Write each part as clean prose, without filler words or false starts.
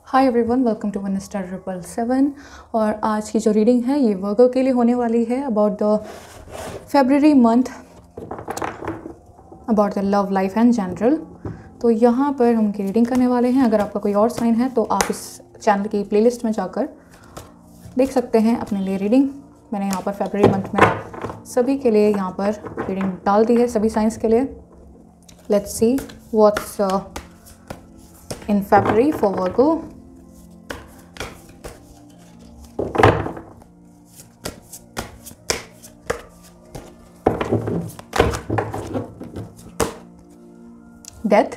Hi everyone, welcome to 1*777। और आज की जो रीडिंग है ये वर्गो के लिए होने वाली है about the February month, about the love life and general. तो यहाँ पर हम उनकी रीडिंग करने वाले हैं। अगर आपका कोई और साइन है तो आप इस चैनल की प्लेलिस्ट में जाकर देख सकते हैं अपने लिए रीडिंग। मैंने यहाँ पर फेब्रुअरी मंथ में सभी के लिए यहाँ पर रीडिंग डाल दी है, सभी साइंस के लिए। Let's see what's in February for Virgo. Death,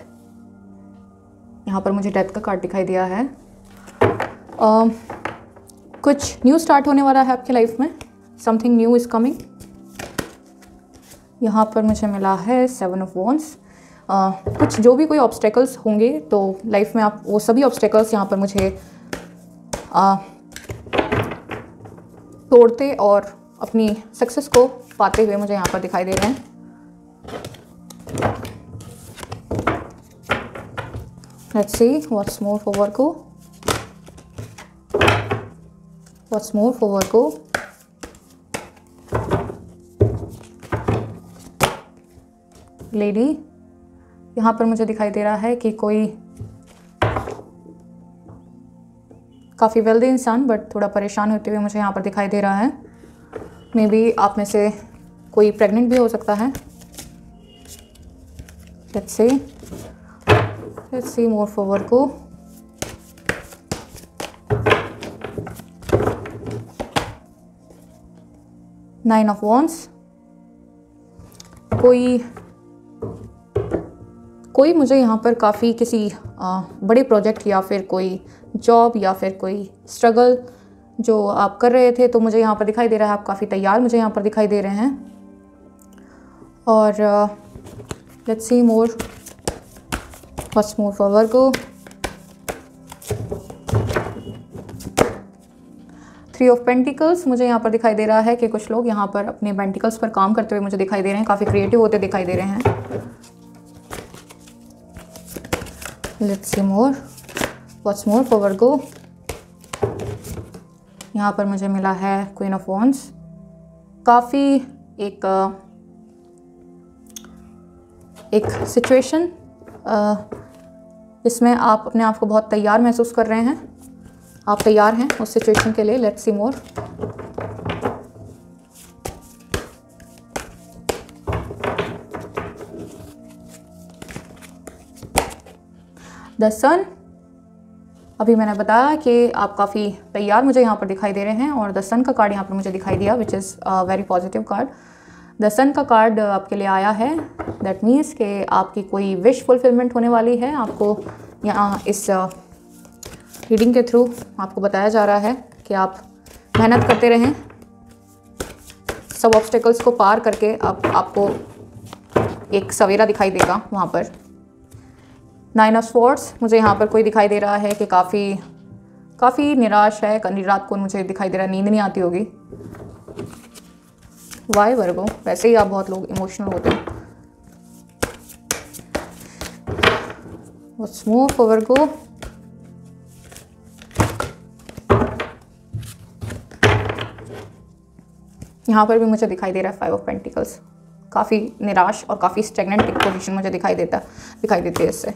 यहाँ पर मुझे डेथ का कार्ड दिखाई दिया है। कुछ न्यू स्टार्ट होने वाला है आपकी लाइफ में, समथिंग न्यू इज कमिंग। यहाँ पर मुझे मिला है 7 ऑफ वॉन्ड्स। कुछ जो भी कोई ऑब्स्टेकल्स होंगे तो लाइफ में आप वो सभी ऑब्स्टेकल्स यहाँ पर मुझे तोड़ते और अपनी सक्सेस को पाते हुए मुझे यहाँ पर दिखाई दे रहे हैं। Let's see what's more for Virgo, what's more for Virgo. Lady, यहाँ पर मुझे दिखाई दे रहा है कि कोई काफ़ी वेल्दी इंसान बट थोड़ा परेशान होते हुए मुझे यहाँ पर दिखाई दे रहा है। मे बी आप में से कोई प्रेग्नेंट भी हो सकता है। Let's see more for Virgo. Nine of wands. कोई मुझे यहाँ पर काफ़ी किसी बड़े प्रोजेक्ट या फिर कोई जॉब या फिर कोई स्ट्रगल जो आप कर रहे थे तो मुझे यहाँ पर दिखाई दे रहा है आप काफ़ी तैयार मुझे यहाँ पर दिखाई दे रहे हैं। और let's see more what's more for Virgo. 3 of pentacles, मुझे यहाँ पर दिखाई दे रहा है कि कुछ लोग यहाँ पर अपने पेंटिकल्स पर काम करते हुए मुझे दिखाई दे रहे हैं, काफ़ी क्रिएटिव होते दिखाई दे रहे हैं। Let's see more what's more for Virgo. यहाँ पर मुझे मिला है क्वीन ऑफ वॉन्ड्स। काफ़ी एक सिचुएशन जिसमें आप अपने आप को बहुत तैयार महसूस कर रहे हैं, आप तैयार हैं उस सिचुएशन के लिए। Let's see more. द सन, अभी मैंने बताया कि आप काफ़ी तैयार मुझे यहाँ पर दिखाई दे रहे हैं और द सन का कार्ड यहाँ पर मुझे दिखाई दिया which is very positive card. The sun का कार्ड आपके लिए आया है। दैट मीन्स कि आपकी कोई विश फुलफिलमेंट होने वाली है। आपको यहाँ इस रीडिंग के थ्रू आपको बताया जा रहा है कि आप मेहनत करते रहें, सब ऑब्स्टेकल्स को पार करके आपको एक सवेरा दिखाई देगा वहाँ पर। 9 ऑफ स्वॉर्ड्स, मुझे यहाँ पर कोई दिखाई दे रहा है कि काफ़ी निराश है, कल रात को मुझे दिखाई दे रहा है नींद नहीं आती होगी। वाई वर्गो, वैसे ही आप बहुत लोग इमोशनल होते हैं। What's more for Virgo. यहाँ पर भी मुझे दिखाई दे रहा है 5 ऑफ पेंटिकल्स। काफ़ी निराश और काफ़ी स्टेगनेंट पोजीशन मुझे दिखाई देती है इससे।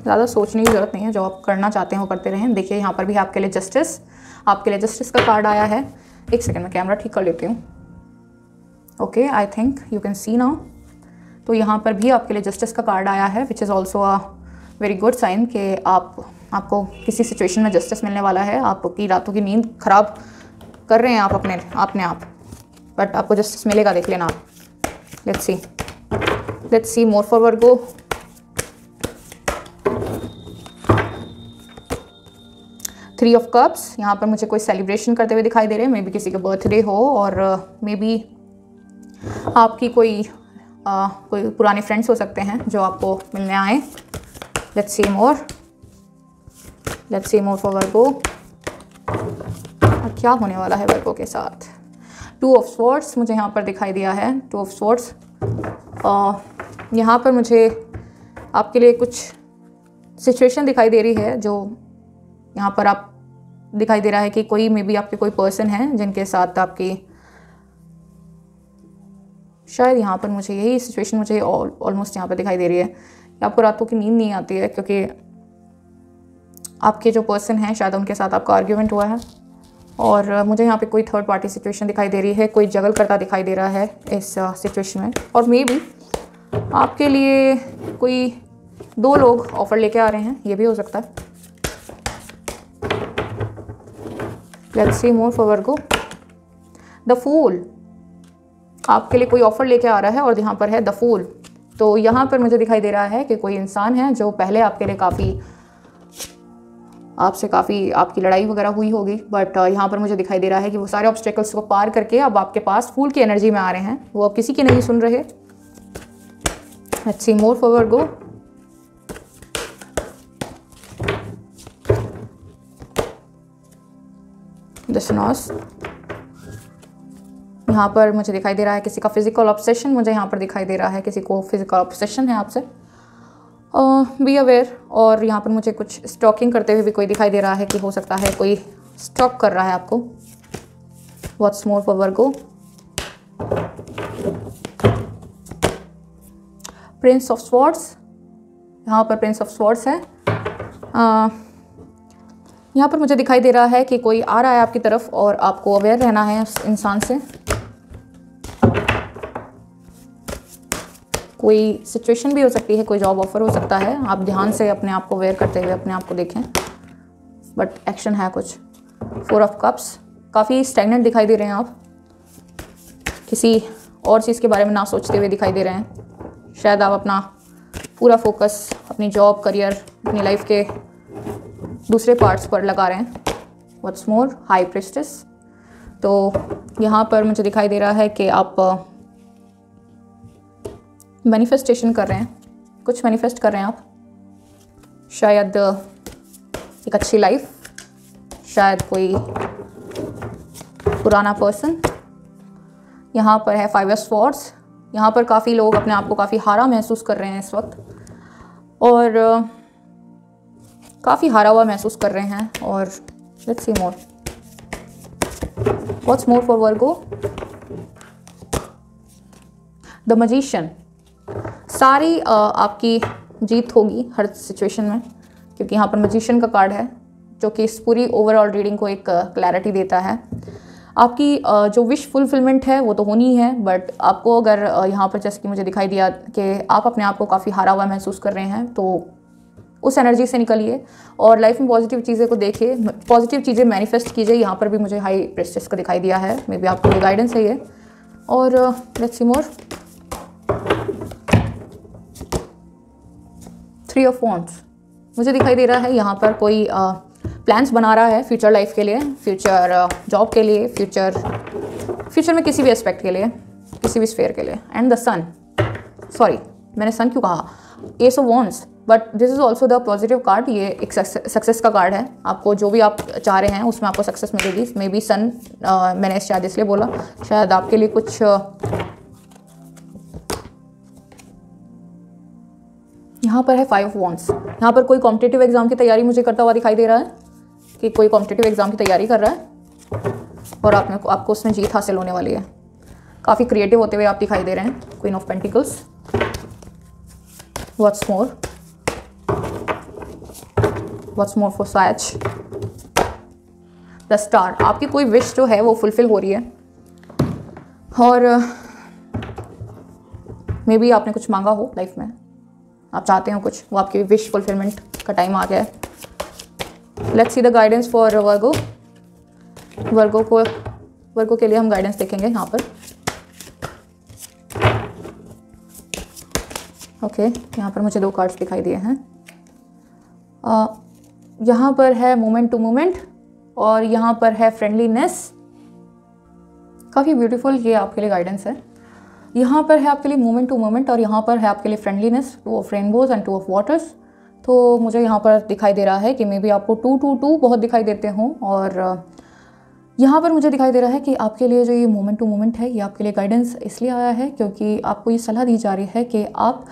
ज़्यादा सोचने की ज़रूरत नहीं है, जो आप करना चाहते हैं वो करते रहें। देखिए यहाँ पर भी आपके लिए जस्टिस का कार्ड आया है। एक सेकंड में कैमरा ठीक कर लेती हूँ। Okay, I think you can see now. तो यहाँ पर भी आपके लिए जस्टिस का कार्ड आया है which is also a very good sign कि आपको किसी सिचुएशन में जस्टिस मिलने वाला है। आपकी रातों की नींद खराब कर रहे हैं आप अपने आप, बट आपको जस्टिस मिलेगा, देख लेना आप। Let's see more for Virgo. Three of cups, यहाँ पर मुझे कोई सेलिब्रेशन करते हुए दिखाई दे रहे हैं। मे बी किसी का बर्थडे हो और मे बी आपकी कोई पुराने फ्रेंड्स हो सकते हैं जो आपको मिलने आए। लेट्स सी मोर फॉर वर्गो। और क्या होने वाला है वर्गो के साथ। 2 ऑफ स्वॉर्ड्स मुझे यहाँ पर दिखाई दिया है। 2 ऑफ स्वॉर्ड्स यहाँ पर मुझे आपके लिए कुछ सिचुएशन दिखाई दे रही है जो यहाँ पर आप दिखाई दे रहा है कि कोई मे बी आपके कोई पर्सन है जिनके साथ आपकी शायद यहाँ पर मुझे यही सिचुएशन मुझे ऑलमोस्ट यहाँ पर दिखाई दे रही है कि आपको रातों की नींद नहीं आती है क्योंकि आपके जो पर्सन हैं शायद उनके साथ आपका आर्ग्यूमेंट हुआ है। और मुझे यहाँ पे कोई थर्ड पार्टी सिचुएशन दिखाई दे रही है, कोई जगल करता दिखाई दे रहा है इस सिचुएशन में। और मे बी आपके लिए कोई 2 लोग ऑफर लेके आ रहे हैं, ये भी हो सकता है। Let's see more for Virgo. The fool, आपके लिए कोई ऑफर लेके आ रहा है और यहाँ पर है द फूल। तो यहाँ पर मुझे दिखाई दे रहा है कि कोई इंसान है जो पहले आपके लिए आपसे काफ़ी आपकी लड़ाई वगैरह हुई होगी, बट यहाँ पर मुझे दिखाई दे रहा है कि वो सारे ऑब्स्टेकल्स को पार करके अब आपके पास फूल की एनर्जी में आ रहे हैं। वो अब किसी की नहीं सुन रहे। Let's see more for Virgo. The स्नॉस, यहाँ पर मुझे दिखाई दे रहा है किसी का फिजिकल ऑब्सेशन, मुझे यहाँ पर दिखाई दे रहा है किसी को फिजिकल ऑब्सेशन है आपसे। Be aware. और यहाँ पर मुझे कुछ स्टॉकिंग करते हुए भी कोई दिखाई दे रहा है कि हो सकता है कोई स्टॉक कर रहा है आपको। What's more for Virgo. Prince of swords, यहाँ पर प्रिंस ऑफ स्वॉर्ड्स है। यहाँ पर मुझे दिखाई दे रहा है कि कोई आ रहा है आपकी तरफ और आपको अवेयर रहना है उस इंसान से। कोई सिचुएशन भी हो सकती है, कोई जॉब ऑफर हो सकता है। आप ध्यान से अपने आप को अवेयर करते हुए अपने आप को देखें, बट एक्शन है कुछ। 4 ऑफ कप्स, काफ़ी स्टैग्नेंट दिखाई दे रहे हैं आप, किसी और चीज़ के बारे में ना सोचते हुए दिखाई दे रहे हैं। शायद आप अपना पूरा फोकस अपनी जॉब, करियर, अपनी लाइफ के दूसरे पार्ट्स पर लगा रहे हैं। What's more, high priestess. तो यहाँ पर मुझे दिखाई दे रहा है कि आप मैनिफेस्टेशन कर रहे हैं, कुछ मैनिफेस्ट कर रहे हैं आप। शायद एक अच्छी लाइफ, शायद कोई पुराना पर्सन। यहाँ पर है 5 ऑफ स्वॉर्ड्स। यहाँ पर काफ़ी लोग अपने आप को काफ़ी हारा महसूस कर रहे हैं इस वक्त, और काफ़ी हारा हुआ महसूस कर रहे हैं। और let's see more. What's more for Virgo. The magician, सारी आपकी जीत होगी हर सिचुएशन में, क्योंकि यहाँ पर मैजिशियन का कार्ड है जो कि इस पूरी ओवरऑल रीडिंग को एक क्लैरिटी देता है। आपकी जो विश फुलफिलमेंट है वो तो होनी है, बट आपको अगर यहाँ पर जैसे कि मुझे दिखाई दिया कि आप अपने आप को काफ़ी हारा हुआ महसूस कर रहे हैं, तो उस एनर्जी से निकलिए और लाइफ में पॉजिटिव चीज़ें को देखिए, पॉजिटिव चीज़ें मैनिफेस्ट कीजिए। यहाँ पर भी मुझे हाई प्रेस्टेस का दिखाई दिया है, मे बी आपको ये गाइडेंस है ये। और let's see more. 3 of wands, मुझे दिखाई दे रहा है यहाँ पर कोई प्लान्स बना रहा है फ्यूचर लाइफ के लिए, फ्यूचर जॉब के लिए, फ्यूचर में किसी भी एस्पेक्ट के लिए, किसी भी स्फेयर के लिए। एंड द सन, सॉरी मैंने सन क्यों कहा, S of wands, but this is also the positive card. ये एक सक्सेस का कार्ड है। आपको जो भी आप चाह रहे हैं उसमें आपको सक्सेस मिलेगी। मे बी सन मैंने शायद इसलिए बोला, शायद आपके लिए कुछ यहाँ पर है 5 ऑफ वॉन्ड्स। यहाँ पर कोई कॉम्पिटिटिव एग्जाम की तैयारी मुझे करता हुआ दिखाई दे रहा है कि कोई कॉम्पिटिटिव एग्जाम की तैयारी कर रहा है और आपको उसमें जीत हासिल होने वाली है। काफ़ी क्रिएटिव होते हुए आप दिखाई दे रहे हैं। Queen of pentacles. What's more, what's more for Sachs. The star, आपकी कोई विश जो है वो फुलफिल हो रही है और मे बी आपने कुछ मांगा हो लाइफ में, आप चाहते हो कुछ, वो आपकी विश फुलफिलमेंट का टाइम आ गया है। Let's see the guidance for Virgo. Virgo के लिए हम गाइडेंस देखेंगे यहाँ पर। ओके, यहाँ पर मुझे 2 कार्ड्स दिखाई दिए हैं। यहाँ पर है मोमेंट टू मोमेंट और यहाँ पर है फ्रेंडलीनेस। काफ़ी ब्यूटीफुल ये आपके लिए गाइडेंस है। यहाँ पर है आपके लिए मोमेंट टू मोमेंट और यहाँ पर है आपके लिए friendliness, 2 of rainbows and 2 of waters. तो मुझे यहाँ पर दिखाई दे रहा है कि मे बी आपको 222 बहुत दिखाई देते हों। और यहाँ पर मुझे दिखाई दे रहा है कि आपके लिए जो ये मोमेंट टू मोमेंट है, ये आपके लिए गाइडेंस इसलिए आया है क्योंकि आपको ये सलाह दी जा रही है कि आप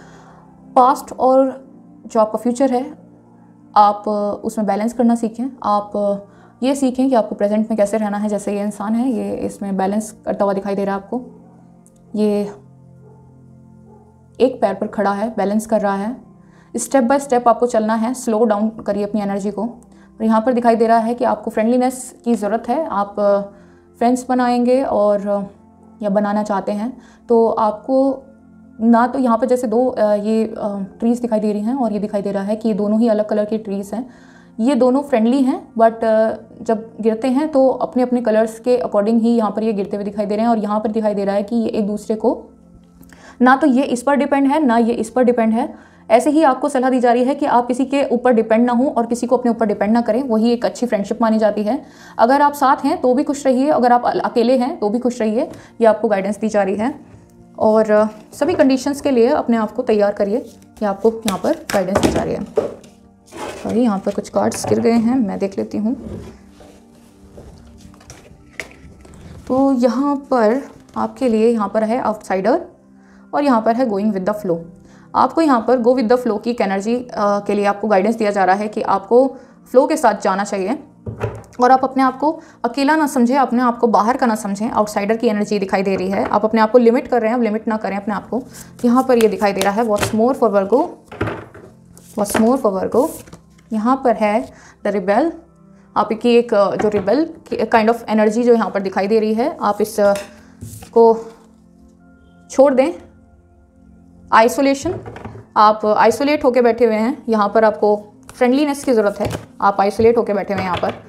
पास्ट और जो आपका फ्यूचर है आप उसमें बैलेंस करना सीखें। आप ये सीखें कि आपको प्रेजेंट में कैसे रहना है। जैसे ये इंसान है, ये इसमें बैलेंस करता हुआ दिखाई दे रहा है आपको। ये एक पैर पर खड़ा है, बैलेंस कर रहा है। स्टेप बाय स्टेप आपको चलना है, स्लो डाउन करिए अपनी एनर्जी को। और यहाँ पर दिखाई दे रहा है कि आपको फ्रेंडलीनेस की ज़रूरत है। आप फ्रेंड्स बनाएंगे और या बनाना चाहते हैं तो आपको ना, तो यहाँ पर जैसे दो ये ट्रीज़ दिखाई दे रही हैं और ये दिखाई दे रहा है कि ये दोनों ही अलग कलर की ट्रीज़ हैं। ये दोनों फ्रेंडली हैं, बट जब गिरते हैं तो अपने अपने कलर्स के अकॉर्डिंग ही यहाँ पर ये गिरते हुए दिखाई दे रहे हैं। और यहाँ पर दिखाई दे रहा है कि ये एक दूसरे को, ना तो ये इस पर डिपेंड है ना ये इस पर डिपेंड है। ऐसे ही आपको सलाह दी जा रही है कि आप किसी के ऊपर डिपेंड ना हो और किसी को अपने ऊपर डिपेंड ना करें। वही एक अच्छी फ्रेंडशिप मानी जाती है। अगर आप साथ हैं तो भी खुश रहिए, अगर आप अकेले हैं तो भी खुश रहिए। ये आपको गाइडेंस दी जा रही है। और सभी कंडीशंस के लिए अपने आप को तैयार करिए। ये आपको यहाँ पर गाइडेंस दी जा रही है। सॉरी, यहाँ पर कुछ कार्ड्स गिर गए हैं, मैं देख लेती हूँ। तो यहाँ पर आपके लिए यहाँ पर है आउटसाइडर और यहाँ पर है गोइंग विद द फ्लो। आपको यहाँ पर गो विद द फ्लो की एनर्जी के लिए आपको गाइडेंस दिया जा रहा है कि आपको फ्लो के साथ जाना चाहिए और आप अपने आप को अकेला ना समझें, अपने आप को बाहर का ना समझें। आउटसाइडर की एनर्जी दिखाई दे रही है। आप अपने आप को लिमिट कर रहे हैं, आप लिमिट ना करें अपने आप को। यहाँ पर ये दिखाई दे रहा है what's more for Virgo, what's more for Virgo. यहाँ पर है द रिबेल। आपकी एक जो रिबेल काइंड ऑफ एनर्जी जो यहाँ पर दिखाई दे रही है, आप इस को छोड़ दें। आइसोलेशन, आप आइसोलेट होके बैठे हुए हैं। यहाँ पर आपको फ्रेंडलीनेस की ज़रूरत है। आप आइसोलेट होके बैठे हुए हैं यहाँ पर।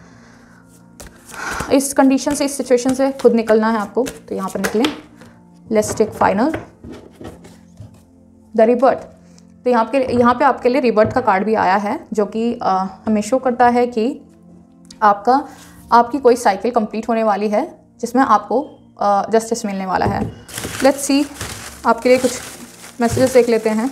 इस कंडीशन से, इस सिचुएशन से खुद निकलना है आपको, तो यहाँ पर निकलें। Let's take final the rebirth. तो यहाँ पे आपके लिए रिबर्थ का कार्ड भी आया है, जो कि हमें शो करता है कि आपकी कोई साइकिल कंप्लीट होने वाली है जिसमें आपको जस्टिस मिलने वाला है। लेट्स सी, आपके लिए कुछ मैसेजेस देख लेते हैं।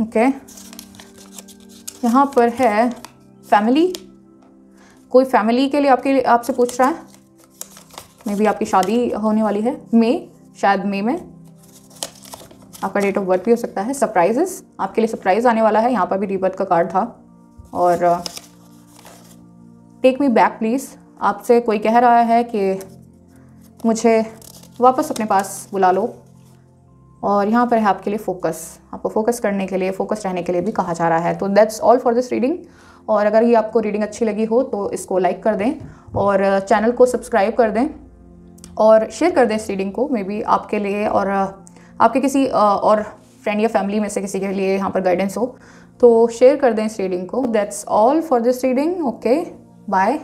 ओके, यहाँ पर है फैमिली। कोई फैमिली के लिए आपसे पूछ रहा है। मे बी आपकी शादी होने वाली है, शायद मई में। आपका डेट ऑफ बर्थ भी हो सकता है। सरप्राइजेस, आपके लिए सरप्राइज आने वाला है। यहाँ पर भी रिबर्थ का कार्ड था। और टेक मी बैक प्लीज़, आपसे कोई कह रहा है कि मुझे वापस अपने पास बुला लो। और यहाँ पर है आपके लिए फोकस, आपको फोकस करने के लिए, फोकस रहने के लिए भी कहा जा रहा है। तो that's all for this reading. और अगर ये आपको रीडिंग अच्छी लगी हो तो इसको लाइक कर दें और चैनल को सब्सक्राइब कर दें और शेयर कर दें इस रीडिंग को। मे बी आपके लिए और आपके किसी और फ्रेंड या फैमिली में से किसी के लिए यहाँ पर गाइडेंस हो, तो शेयर कर दें इस रीडिंग को। That's all for this reading. Okay, bye.